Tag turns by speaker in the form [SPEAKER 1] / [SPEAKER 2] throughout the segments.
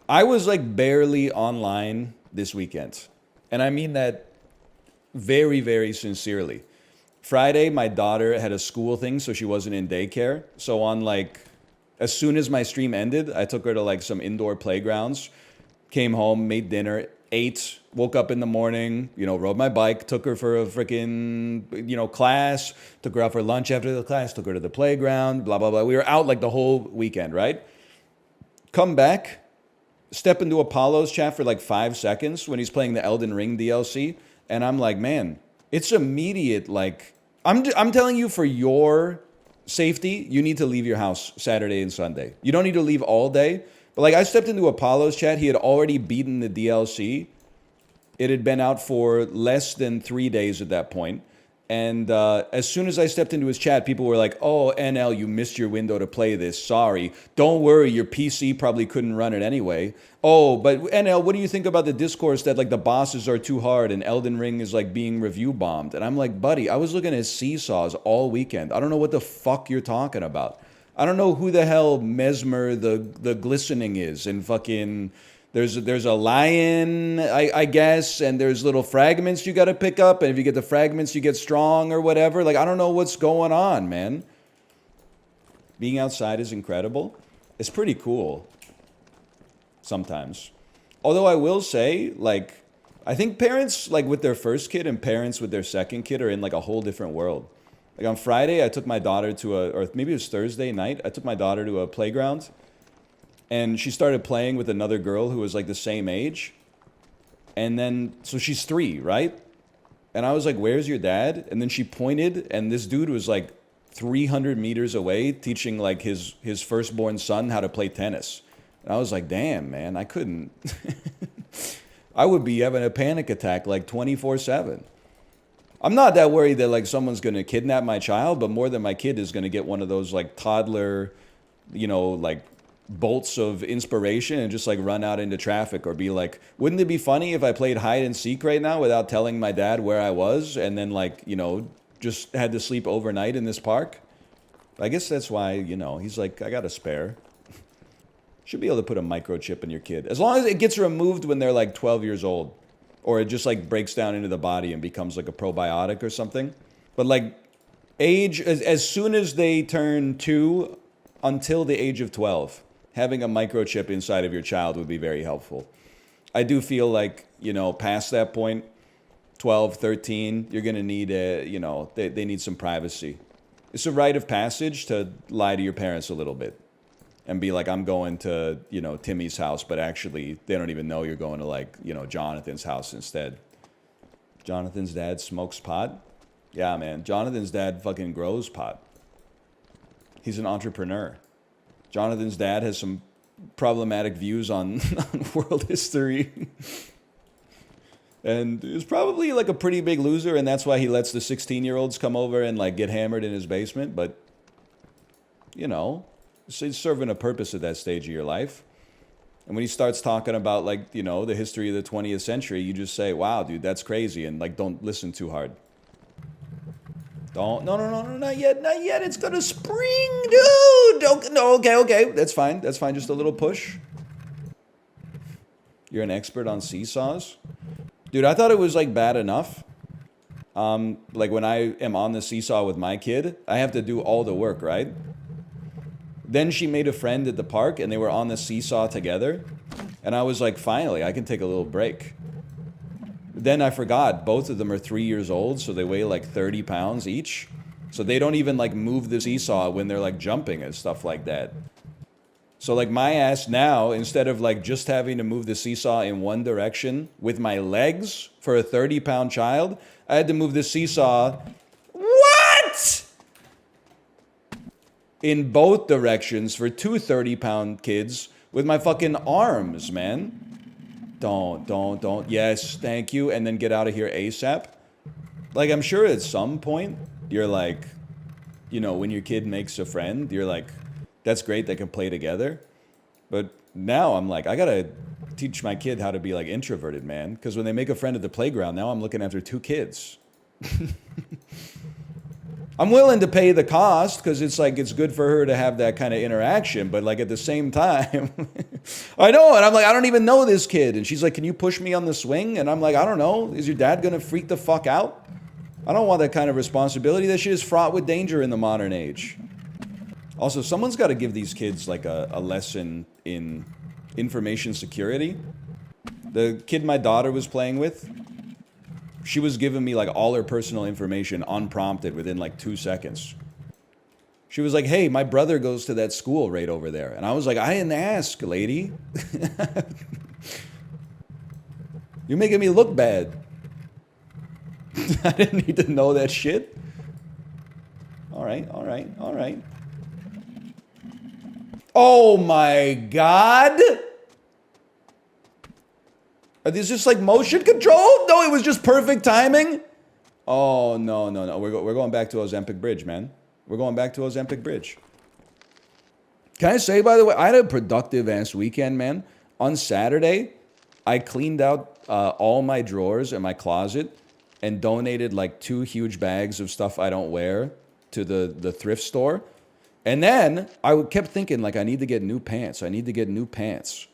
[SPEAKER 1] I was like barely online this weekend. And I mean that very, very sincerely. Friday, my daughter had a school thing, so she wasn't in daycare. So on like, as soon as my stream ended, I took her to like some indoor playgrounds, came home, made dinner, ate, woke up in the morning, rode my bike, took her for a freaking, class, took her out for lunch after the class, took her to the playground, blah, blah, blah. We were out like the whole weekend, right? Come back, step into Apollo's chat for like 5 seconds when he's playing the Elden Ring DLC. And I'm like, man, it's immediate. Like, I'm telling you, for your safety, you need to leave your house Saturday and Sunday. You don't need to leave all day. But like, I stepped into Apollo's chat. He had already beaten the DLC. It had been out for less than 3 days at that point. And as soon as I stepped into his chat, people were like, oh, NL, you missed your window to play this. Sorry. Don't worry, your PC probably couldn't run it anyway. Oh, but NL, what do you think about the discourse that like the bosses are too hard and Elden Ring is like being review bombed? And I'm like, buddy, I was looking at seesaws all weekend. I don't know what the fuck you're talking about. I don't know who the hell Mesmer the glistening is and fucking... There's a lion, I guess, and there's little fragments you got to pick up, and if you get the fragments, you get strong or whatever. Like, I don't know what's going on, man. Being outside is incredible. It's pretty cool sometimes. Although I will say, like, I think parents, like, with their first kid and parents with their second kid are in, like, a whole different world. Like, on Friday, I took my daughter to or maybe it was Thursday night, I took my daughter to a playground. And she started playing with another girl who was like the same age. And then, so she's 3, right? And I was like, where's your dad? And then she pointed, and this dude was like 300 meters away teaching like his firstborn son how to play tennis. And I was like, damn, man, I couldn't. I would be having a panic attack like 24/7. I'm not that worried that like someone's going to kidnap my child, but more than my kid is going to get one of those like toddler, like bolts of inspiration and just like run out into traffic or be like, wouldn't it be funny if I played hide and seek right now without telling my dad where I was and then like, just had to sleep overnight in this park? I guess that's why, he's like, I got a spare. Should be able to put a microchip in your kid. As long as it gets removed when they're like 12 years old or it just like breaks down into the body and becomes like a probiotic or something. But like age, as soon as they turn 2 until the age of 12, having a microchip inside of your child would be very helpful. I do feel like, past that point, 12, 13, you're going to need they need some privacy. It's a rite of passage to lie to your parents a little bit and be like, I'm going to, Timmy's house, but actually they don't even know you're going to like, Jonathan's house instead. Jonathan's dad smokes pot? Yeah, man. Jonathan's dad fucking grows pot. He's an entrepreneur. Jonathan's dad has some problematic views on world history. And is probably like a pretty big loser, and that's why he lets the 16-year-olds come over and like get hammered in his basement. But, it's serving a purpose at that stage of your life. And when he starts talking about like, the history of the 20th century, you just say, wow, dude, that's crazy. And like, don't listen too hard. No, not yet. It's gonna spring, dude. Okay. That's fine. Just a little push. You're an expert on seesaws? Dude, I thought it was like bad enough. Like when I am on the seesaw with my kid, I have to do all the work, right? Then she made a friend at the park and they were on the seesaw together. And I was like, finally, I can take a little break. Then I forgot, both of them are 3 years old, so they weigh like 30 pounds each. So they don't even like move the seesaw when they're like jumping and stuff like that. So like my ass now, instead of like just having to move the seesaw in one direction with my legs for a 30-pound child, I had to move the seesaw, what? In both directions for two 30-pound kids with my fucking arms, man. Don't. Yes, thank you. And then get out of here ASAP. Like, I'm sure at some point, you're like, when your kid makes a friend, you're like, that's great, they can play together. But now I'm like, I gotta teach my kid how to be like introverted, man. Because when they make a friend at the playground, now I'm looking after 2 kids. I'm willing to pay the cost because it's like, it's good for her to have that kind of interaction. But like at the same time... I know, and I'm like, I don't even know this kid. And she's like, can you push me on the swing? And I'm like, I don't know. Is your dad gonna freak the fuck out? I don't want that kind of responsibility. That shit is fraught with danger in the modern age. Also, someone's got to give these kids like a lesson in information security. The kid my daughter was playing with, she was giving me like all her personal information unprompted within like 2 seconds. She was like, hey, my brother goes to that school right over there. And I was like, I didn't ask, lady. You're making me look bad. I didn't need to know that shit. All right, all right, all right. Oh my God. Are these just like motion control? No, it was just perfect timing. Oh, no, no, no. We're going back to Ozempic Bridge, man. We're going back to Ozempic Bridge. Can I say, by the way, I had a productive ass weekend, man. On Saturday, I cleaned out all my drawers in my closet and donated like 2 huge bags of stuff I don't wear to the thrift store. And then I kept thinking, like, I need to get new pants. I need to get new pants.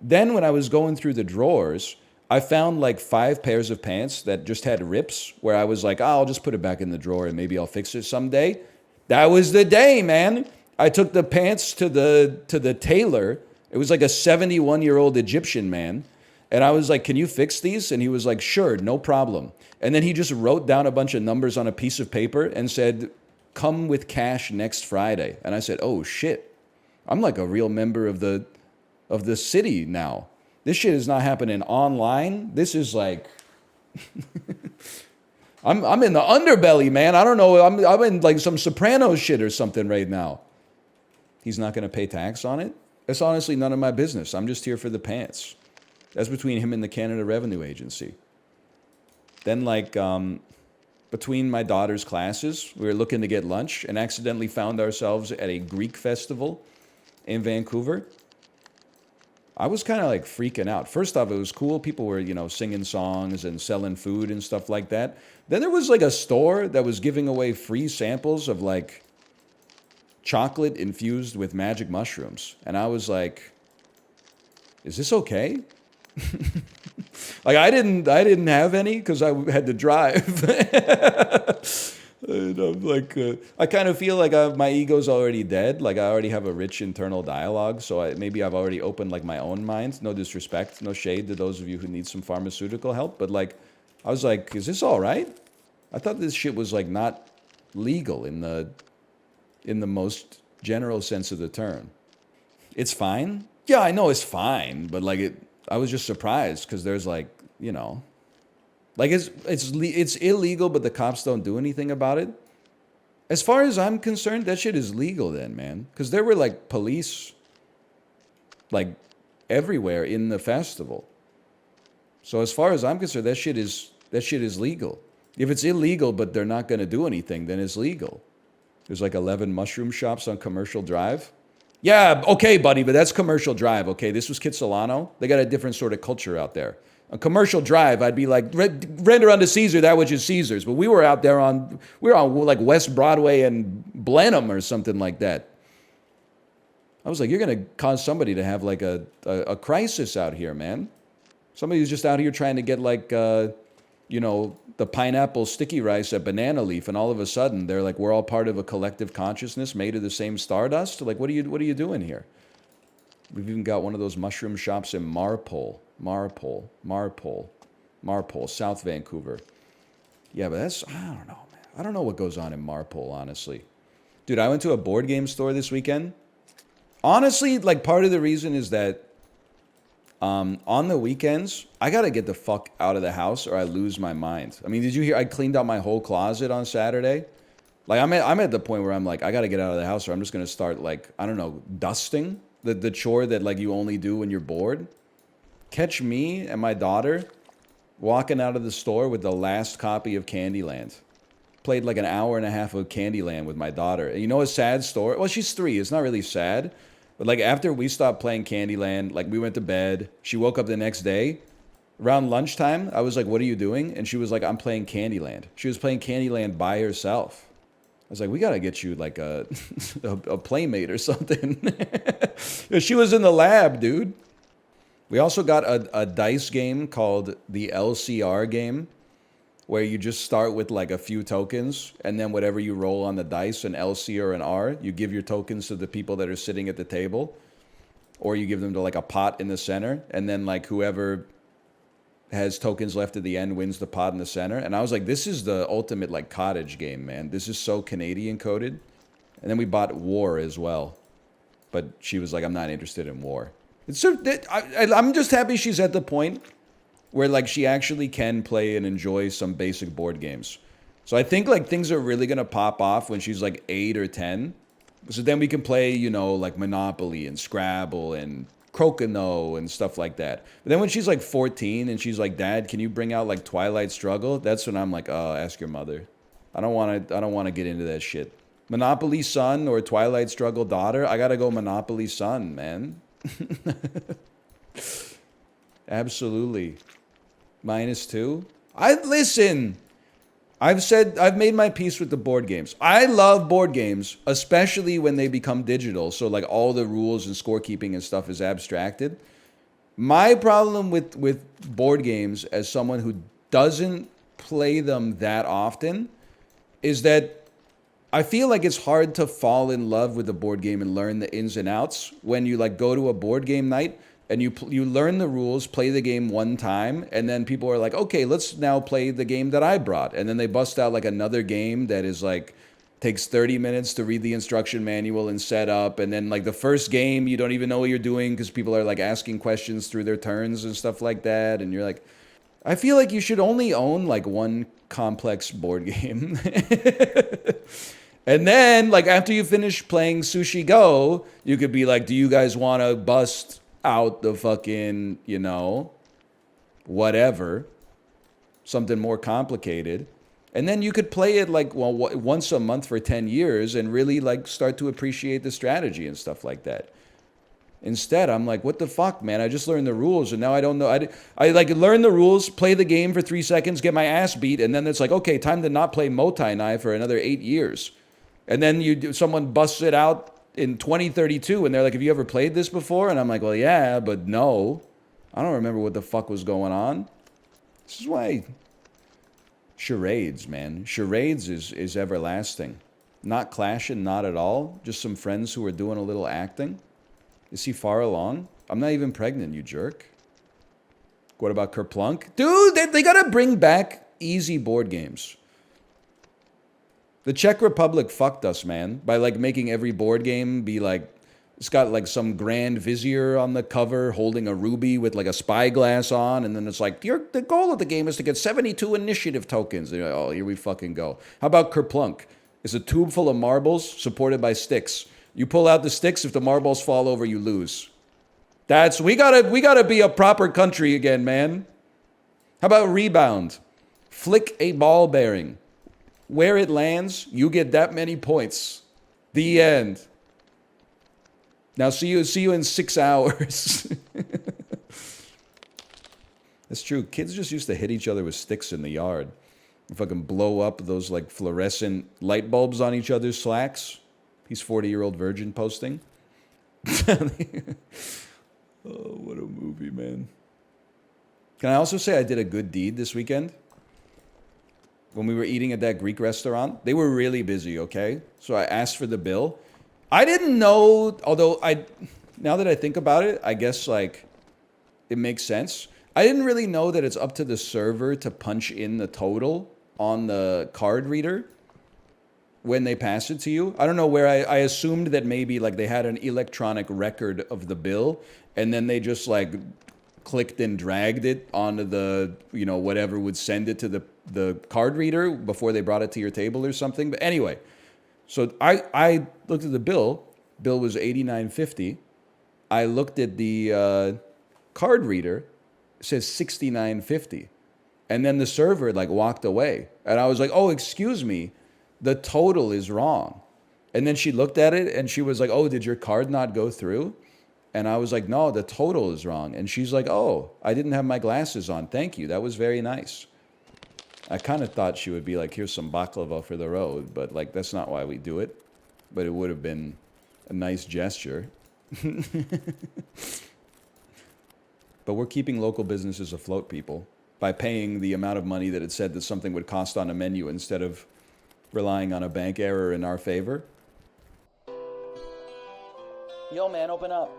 [SPEAKER 1] Then when I was going through the drawers, I found like 5 pairs of pants that just had rips where I was like, oh, I'll just put it back in the drawer and maybe I'll fix it someday. That was the day, man. I took the pants to the tailor. It was like a 71-year-old Egyptian man. And I was like, can you fix these? And he was like, sure, no problem. And then he just wrote down a bunch of numbers on a piece of paper and said, come with cash next Friday. And I said, oh shit, I'm like a real member of the city now. This shit is not happening online. This is like, I'm in the underbelly, man. I don't know. I'm in like some Sopranos shit or something right now. He's not going to pay tax on it. It's honestly none of my business. I'm just here for the pants. That's between him and the Canada Revenue Agency. Then like, between my daughter's classes, we were looking to get lunch and accidentally found ourselves at a Greek festival in Vancouver. I was kind of like freaking out. First off, it was cool. People were, you know, singing songs and selling food and stuff like that. Then there was like a store that was giving away free samples of like chocolate infused with magic mushrooms. And I was like, is this okay? Like I didn't have any because I had to drive. And I'm like, I kind of feel like my ego's already dead. Like I already have a rich internal dialogue. So maybe I've already opened like my own mind. No disrespect, no shade to those of you who need some pharmaceutical help. But like, I was like, is this all right? I thought this shit was like not legal in the most general sense of the term. It's fine. Yeah, I know it's fine, but like I was just surprised because there's like, you know, like it's illegal, but the cops don't do anything about it. As far as I'm concerned, that shit is legal then, man. Because there were like police like everywhere in the festival. So as far as I'm concerned, that shit is legal. If it's illegal, but they're not going to do anything, then it's legal. There's like 11 mushroom shops on Commercial Drive. Yeah, okay, buddy, but that's Commercial Drive, okay? This was Kitsilano. They got a different sort of culture out there. On Commercial Drive, I'd be like, render unto Caesar that which is Caesar's. But we were out there on like West Broadway and Blenheim or something like that. I was like, you're going to cause somebody to have like a crisis out here, man. Somebody who's just out here trying to get like, you know, the pineapple sticky rice at Banana Leaf, and all of a sudden they're like, we're all part of a collective consciousness made of the same stardust. Like, what are you doing here? We've even got one of those mushroom shops in Marpole, South Vancouver. Yeah, but that's, I don't know, man. I don't know what goes on in Marpole, honestly. Dude, I went to a board game store this weekend. Honestly, like part of the reason is that on the weekends, I got to get the fuck out of the house or I lose my mind. I mean, did you hear I cleaned out my whole closet on Saturday? Like I'm at the point where I'm like, I got to get out of the house or I'm just going to start like, I don't know, dusting, the chore that like you only do when you're bored. Catch me and my daughter walking out of the store with the last copy of Candyland. Played like an hour and a half of Candyland with my daughter. And you know a sad story? Well, she's 3. It's not really sad. But like after we stopped playing Candyland, like we went to bed. She woke up the next day. Around lunchtime, I was like, what are you doing? And she was like, I'm playing Candyland. She was playing Candyland by herself. was like, we gotta get you like a a playmate or something. She was in the lab, dude. We also got a dice game called the LCR game, where you just start with like a few tokens, and then whatever you roll on the dice, an LC or an R, you give your tokens to the people that are sitting at the table, or you give them to like a pot in the center, and then like whoever has tokens left at the end wins the pot in the center. And I was like, this is the ultimate like cottage game, man. This is so Canadian coded. And then we bought War as well, but she was like, I'm not interested in War. It's so, I'm just happy she's at the point where like she actually can play and enjoy some basic board games. So I think like things are really gonna pop off when she's like 8 or 10. So then we can play, you know, like Monopoly and Scrabble and Crokinole and stuff like that. But then when she's like 14 and she's like, Dad, can you bring out like Twilight Struggle? That's when I'm like, oh, ask your mother. I don't want to get into that shit. Monopoly Son or Twilight Struggle Daughter? I gotta go Monopoly Son, man. Absolutely. -2. Listen. I've made my peace with the board games. I love board games, especially when they become digital. So like all the rules and scorekeeping and stuff is abstracted. My problem with board games as someone who doesn't play them that often is that I feel like it's hard to fall in love with a board game and learn the ins and outs when you like go to a board game night and you learn the rules, play the game one time, and then people are like, okay, let's now play the game that I brought. And then they bust out like another game that is like, takes 30 minutes to read the instruction manual and set up. And then like the first game, you don't even know what you're doing because people are like asking questions through their turns and stuff like that. And you're like, I feel like you should only own like one complex board game. And then like after you finish playing Sushi Go, you could be like, do you guys want to bust out the fucking, you know, whatever, something more complicated. And then you could play it like, well, once a month for 10 years and really like start to appreciate the strategy and stuff like that. Instead, I'm like, what the fuck, man? I just learned the rules and now I don't know. I like learn the rules, play the game for 3 seconds, get my ass beat. And then it's like, okay, time to not play Motai Nai for another 8 years. And then someone busts it out in 2032 and they're like, have you ever played this before? And I'm like, well, yeah, but no, I don't remember what the fuck was going on. This is why charades, man. Charades is everlasting. Not clashing, not at all. Just some friends who are doing a little acting. Is he far along? I'm not even pregnant, you jerk. What about Kerplunk? Dude, they gotta bring back easy board games. The Czech Republic fucked us, man, by like making every board game be like, it's got like some grand vizier on the cover holding a ruby with like a spyglass on, and then it's like, the goal of the game is to get 72 initiative tokens. And you're like, oh, here we fucking go. How about Kerplunk? It's a tube full of marbles supported by sticks. You pull out the sticks, if the marbles fall over, you lose. We gotta be a proper country again, man. How about Rebound? Flick a ball bearing. Where it lands, you get that many points. The end. Now see you in 6 hours. That's true. Kids just used to hit each other with sticks in the yard. Fucking blow up those like fluorescent light bulbs on each other's slacks. He's 40-year-old virgin posting. Oh, what a movie, man. Can I also say I did a good deed this weekend? When we were eating at that Greek restaurant, they were really busy, okay? So I asked for the bill. I didn't know, although now that I think about it, I guess like it makes sense. I didn't really know that it's up to the server to punch in the total on the card reader when they pass it to you. I don't know where I assumed that maybe like they had an electronic record of the bill and then they just like clicked and dragged it onto the, you know, whatever would send it to the card reader before they brought it to your table or something. But anyway, so I looked at the bill. Bill was $89.50. I looked at the card reader. It says $69.50. And then the server like walked away. And I was like, oh, excuse me. The total is wrong. And then she looked at it and she was like, oh, did your card not go through? And I was like, no, the total is wrong. And she's like, oh, I didn't have my glasses on. Thank you. That was very nice. I kind of thought she would be like, here's some baklava for the road, but like that's not why we do it. But it would have been a nice gesture. But we're keeping local businesses afloat, people, by paying the amount of money that it said that something would cost on a menu instead of relying on a bank error in our favor. Yo, man, open up.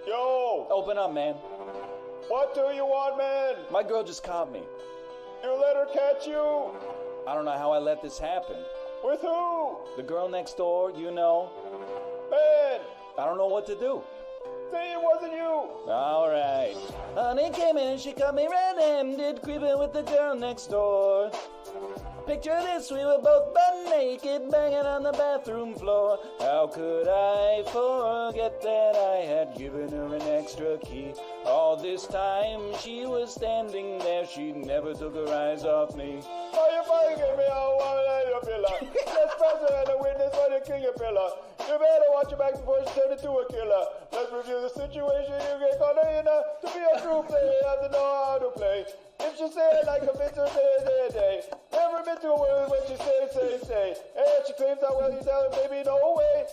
[SPEAKER 2] Yo!
[SPEAKER 1] Open up, man.
[SPEAKER 2] What do you want, man?
[SPEAKER 1] My girl just caught me.
[SPEAKER 2] You let her catch you?
[SPEAKER 1] I don't know how I let this happen.
[SPEAKER 2] With who?
[SPEAKER 1] The girl next door, you know.
[SPEAKER 2] Man!
[SPEAKER 1] I don't know what to do.
[SPEAKER 2] Say it wasn't you!
[SPEAKER 1] Alright. Honey came in and she caught me red-handed, creeping with the girl next door. Picture this, we were both butt naked, banging on the bathroom floor. How could I forget that I had given her an extra key? All this time she was standing there, she never took her eyes off me.
[SPEAKER 2] How you fucking me out while your pillar? Let's press and a witness for the king of pillar. You better watch your back before she turn into a killer. Let's review the situation, you get caught in her. To be a true player, you have to know how to play. If she say it like a bitch, day. Never been to a word when she say. And she claims that well, you tell her, baby, no way.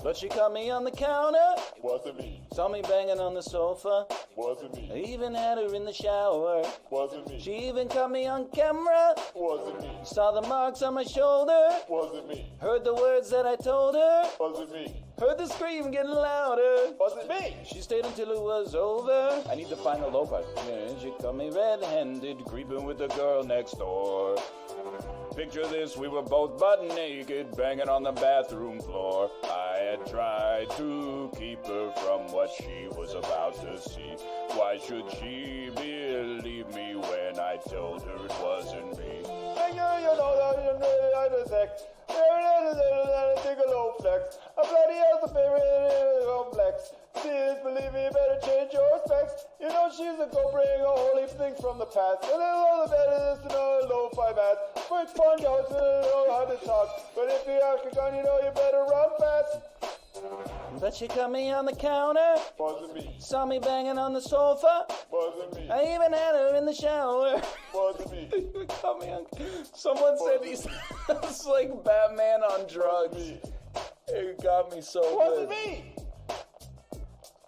[SPEAKER 1] But she caught me on the counter.
[SPEAKER 2] Wasn't me.
[SPEAKER 1] Saw me banging on the sofa.
[SPEAKER 2] Wasn't me.
[SPEAKER 1] I even had her in the shower.
[SPEAKER 2] Wasn't me.
[SPEAKER 1] She even caught me on camera.
[SPEAKER 2] Wasn't me.
[SPEAKER 1] Saw the marks on my shoulder.
[SPEAKER 2] Wasn't me.
[SPEAKER 1] Heard the words that I told her.
[SPEAKER 2] Wasn't me.
[SPEAKER 1] Heard the scream getting louder.
[SPEAKER 2] Wasn't me.
[SPEAKER 1] She stayed until it was over. I need to find the low part. And she caught me red-handed, creeping with the girl next door. Picture this, we were both butt naked, banging on the bathroom floor. I had tried to keep her from what she was about to see. Why should she believe me when I told her it wasn't me?
[SPEAKER 2] Thank you know that you're really out of sex. Take a low flex. A bloody hell's a favorite complex. Please believe me, better change your specs. You know she's a go bring a whole heap things from the past. And all the better is to know low-fi math. Quick fun goes to know how to talk. But if you ask a gun, you know you better run fast.
[SPEAKER 1] But she caught me on the counter.
[SPEAKER 2] Wasn't me.
[SPEAKER 1] Saw me banging on the sofa.
[SPEAKER 2] Wasn't me.
[SPEAKER 1] I even had her in the shower.
[SPEAKER 2] Wasn't me.
[SPEAKER 1] Caught me on... Someone said he sounds like Batman on drugs. It got me so
[SPEAKER 2] Wasn't
[SPEAKER 1] good.
[SPEAKER 2] me.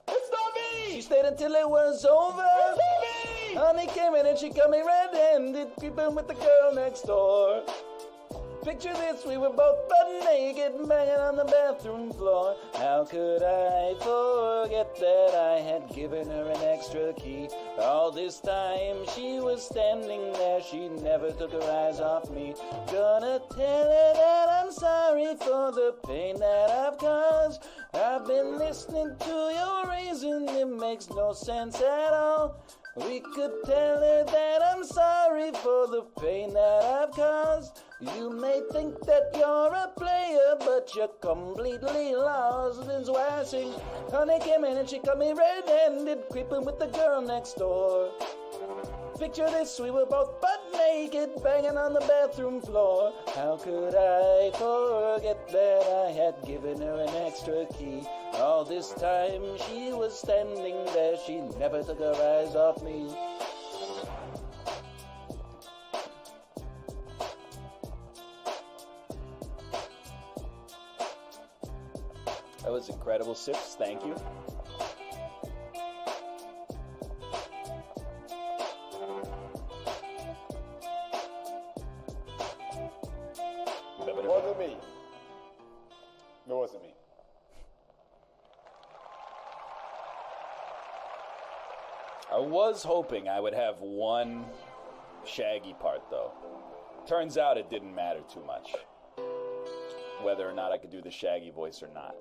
[SPEAKER 2] It's not me.
[SPEAKER 1] She stayed until it was over.
[SPEAKER 2] It's not me.
[SPEAKER 1] Honey came in and she got me red-handed, creeping with the girl next door. Picture this, we were both butt naked, banging on the bathroom floor. How could I forget that I had given her an extra key? All this time she was standing there, she never took her eyes off me. Gonna tell her that I'm sorry for the pain that I've caused. I've been listening to your reason, it makes no sense at all. We could tell her that I'm sorry for the pain that I've caused. You may think that you're a player, but you're completely lost. That's why I sing. Honey came in and she got me red-handed, creeping with the girl next door. Picture this, we were both butt naked, banging on the bathroom floor. How could I forget that I had given her an extra key? All this time she was standing there, she never took her eyes off me. That was incredible, Sips, thank you.
[SPEAKER 2] It wasn't me. It wasn't me.
[SPEAKER 1] I was hoping I would have one Shaggy part, though. Turns out it didn't matter too much, whether or not I could do the Shaggy voice or not.